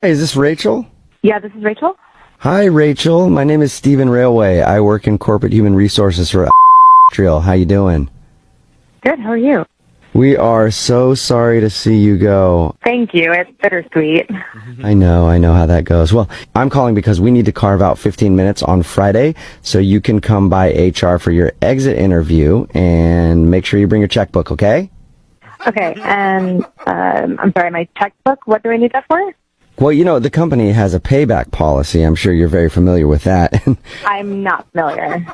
Hey, is this Rachel? Yeah, this is Rachel. Hi, Rachel. My name is Stephen Railway. I work in corporate human resources for Trail. How you doing? Good, how are you? We are so sorry to see you go. Thank you. It's bittersweet. I know how that goes. Well, I'm calling because we need to carve out 15 minutes on Friday so you can come by HR for your exit interview and make sure you bring your checkbook, okay? Okay, and I'm sorry, my checkbook, what do I need that for? Well, the company has a payback policy. I'm sure you're very familiar with that. I'm not familiar.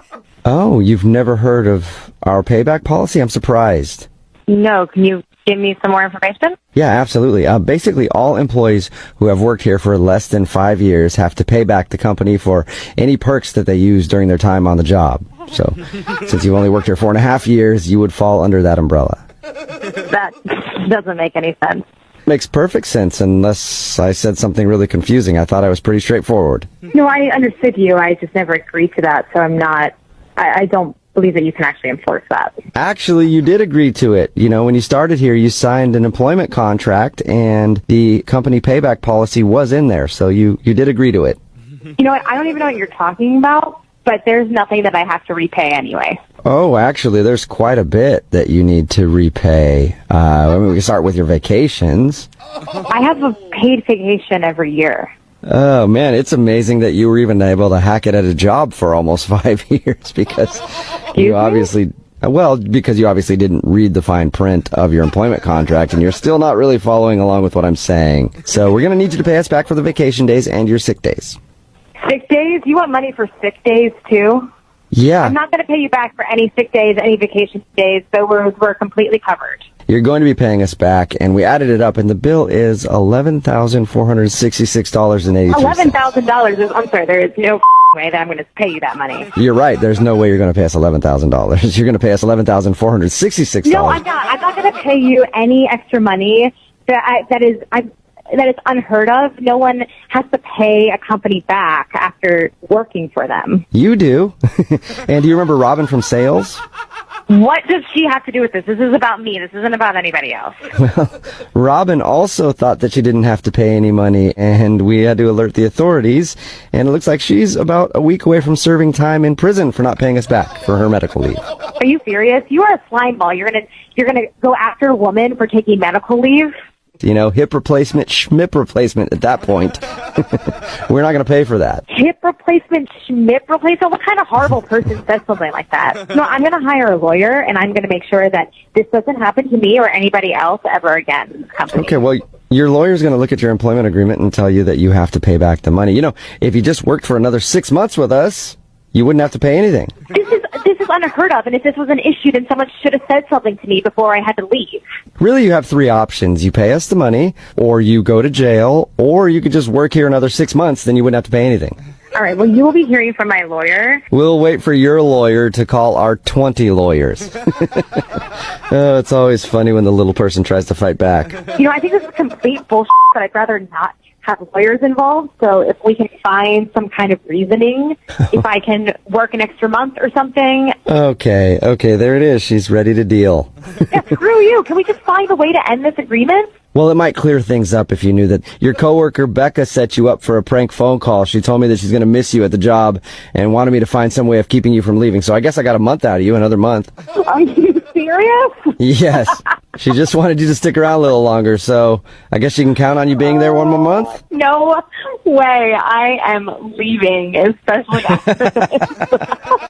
Oh, you've never heard of our payback policy? I'm surprised. No, can you give me some more information? Yeah, absolutely. Basically, all employees who have worked here for less than 5 years have to pay back the company for any perks that they use during their time on the job. So, since you've only worked here 4.5 years, you would fall under that umbrella. That doesn't make any sense. Makes perfect sense, unless I said something really confusing. I thought I was pretty straightforward. No, I understood you. I just never agreed to that, so I don't believe that you can actually enforce that. Actually, you did agree to it. When you started here, you signed an employment contract, and the company payback policy was in there, so you did agree to it. You know what? I don't even know what you're talking about, but there's nothing that I have to repay anyway. Oh, actually, there's quite a bit that you need to repay. We can start with your vacations. I have a paid vacation every year. Oh, man, it's amazing that you were even able to hack it at a job for almost 5 years because you obviously didn't read the fine print of your employment contract, and you're still not really following along with what I'm saying. So we're going to need you to pay us back for the vacation days and your sick days. Sick days? You want money for sick days, too? Yeah. I'm not going to pay you back for any sick days, any vacation days, so we're completely covered. You're going to be paying us back, and we added it up, and the bill is $11,466.82. $11,000? I'm sorry, there is no way that I'm going to pay you that money. You're right. There's no way you're going to pay us $11,000. You're going to pay us $11,466. No, I'm not. I'm not going to pay you any extra money. That is unheard of. No one has to pay a company back after working for them. You do. And do you remember Robin from sales? What does she have to do with this? This is about me. This isn't about anybody else. Well, Robin also thought that she didn't have to pay any money, and we had to alert the authorities, and it looks like she's about a week away from serving time in prison for not paying us back for her medical leave. Are you serious? You are a slime ball. You're gonna go after a woman for taking medical leave? Hip replacement, schmip replacement at that point. We're not going to pay for that. Hip replacement, schmip replacement? What kind of horrible person says something like that? No, I'm going to hire a lawyer, and I'm going to make sure that this doesn't happen to me or anybody else ever again in this company. Okay, well, your lawyer's going to look at your employment agreement and tell you that you have to pay back the money. If you just worked for another 6 months with us, you wouldn't have to pay anything. This is unheard of, and if this was an issue, then someone should have said something to me before I had to leave. Really, you have 3 options. You pay us the money, or you go to jail, or you could just work here another 6 months, then you wouldn't have to pay anything. All right, well, you will be hearing from my lawyer. We'll wait for your lawyer to call our 20 lawyers. Oh, it's always funny when the little person tries to fight back. I think this is complete bullshit, but I'd rather not have lawyers involved. So if we can find some kind of reasoning, if I can work an extra month or something. Okay, there it is. She's ready to deal. Yeah, screw you. Can we just find a way to end this agreement? Well, it might clear things up if you knew that your coworker Becca set you up for a prank phone call. She told me that she's going to miss you at the job and wanted me to find some way of keeping you from leaving. So I guess I got a month out of you, another month. Are you serious? Yes. She just wanted you to stick around a little longer, so I guess she can count on you being there one more month? No way. I am leaving, especially after this.